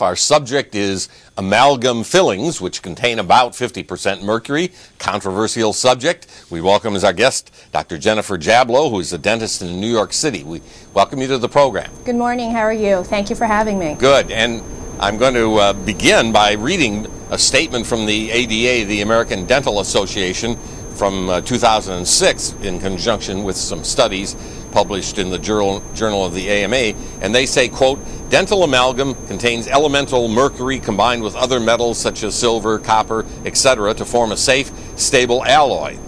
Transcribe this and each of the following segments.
Our subject is amalgam fillings, which contain about 50% mercury. Controversial subject. We welcome as our guest Dr. Jennifer Jablow, who is a dentist in New York City. We welcome you to the program. Good morning. How are you? Thank you for having me. Good. And I'm going to begin by reading a statement from the ADA, the American Dental Association, from 2006 in conjunction with some studies published in the Journal of the AMA, and they say, quote, dental amalgam contains elemental mercury combined with other metals such as silver, copper, etc. to form a safe, stable alloy.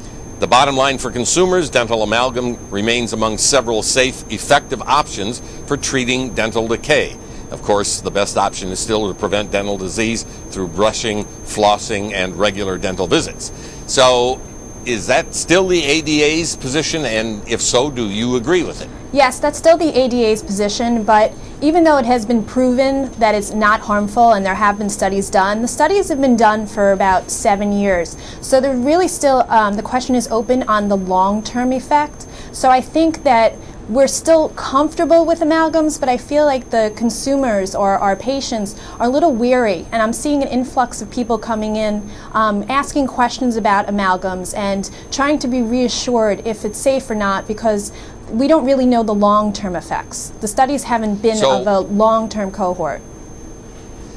The bottom line for consumers, dental amalgam remains among several safe, effective options for treating dental decay. Of course, the best option is still to prevent dental disease through brushing, flossing, and regular dental visits. So, is that still the ADA's position, and if so, do you agree with it? Yes, that's still the ADA's position, but even though it has been proven that it's not harmful and there have been studies done, the studies have been done for about 7 years. So they're really still, the question is open on the long-term effect. So I think that we're still comfortable with amalgams, but I feel like the consumers or our patients are a little weary, and I'm seeing an influx of people coming in asking questions about amalgams and trying to be reassured if it's safe or not, because we don't really know the long-term effects. The studies haven't been of a long-term cohort.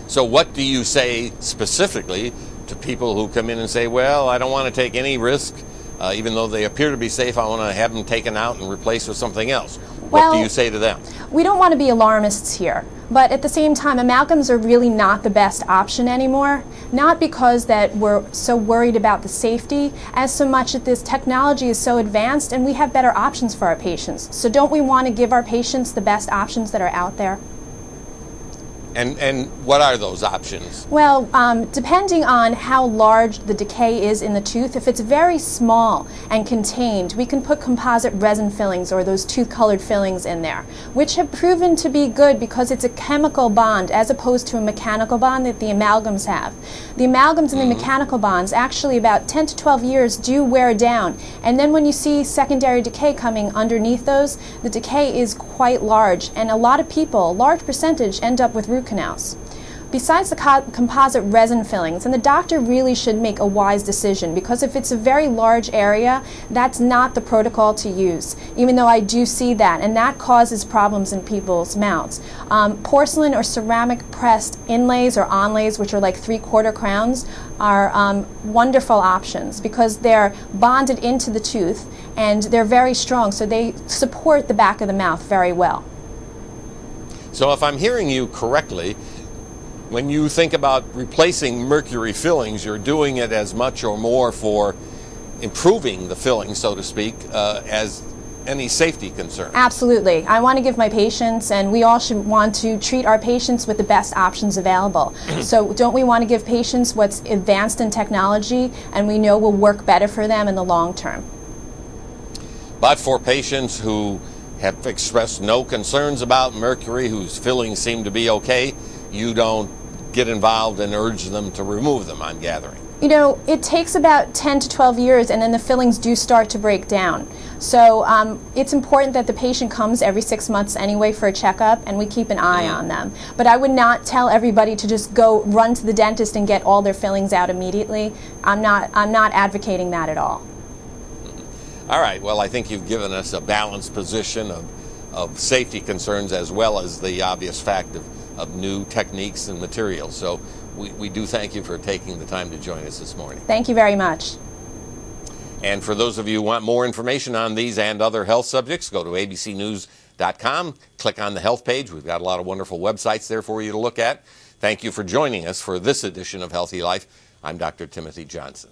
So what do you say specifically to people who come in and say, well, I don't want to take any risk, even though they appear to be safe, I want to have them taken out and replaced with something else? What do you say to them? We don't want to be alarmists here, but at the same time, amalgams are really not the best option anymore. Not because that we're so worried about the safety, as so much that this technology is so advanced and we have better options for our patients. So don't we want to give our patients the best options that are out there? And what are those options? Well, depending on how large the decay is in the tooth, if it's very small and contained, we can put composite resin fillings or those tooth-colored fillings in there, which have proven to be good because it's a chemical bond as opposed to a mechanical bond that the amalgams have. The amalgams and the mechanical bonds, actually about 10 to 12 years, do wear down. And then when you see secondary decay coming underneath those, the decay is quite large. And a lot of people, a large percentage, end up with root canals. Besides the composite resin fillings, and the doctor really should make a wise decision, because if it's a very large area, that's not the protocol to use, even though I do see that, and that causes problems in people's mouths. Porcelain or ceramic pressed inlays or onlays, which are like 3/4 crowns, are wonderful options because they're bonded into the tooth and they're very strong, so they support the back of the mouth very well. So if I'm hearing you correctly, when you think about replacing mercury fillings, you're doing it as much or more for improving the filling, so to speak, as any safety concern. Absolutely. I want to give my patients, and we all should want to treat our patients with the best options available. So don't we want to give patients what's advanced in technology and we know will work better for them in the long term? But for patients who have expressed no concerns about mercury, whose fillings seem to be okay, you don't get involved and urge them to remove them, I'm gathering. You know, it takes about 10 to 12 years and then the fillings do start to break down. So it's important that the patient comes every 6 months anyway for a checkup, and we keep an eye on them. But I would not tell everybody to just go run to the dentist and get all their fillings out immediately. I'm not advocating that at all. All right, well, I think you've given us a balanced position of safety concerns as well as the obvious fact of new techniques and materials. So we do thank you for taking the time to join us this morning. Thank you very much. And for those of you who want more information on these and other health subjects, go to abcnews.com, click on the health page. We've got a lot of wonderful websites there for you to look at. Thank you for joining us for this edition of Healthy Life. I'm Dr. Timothy Johnson.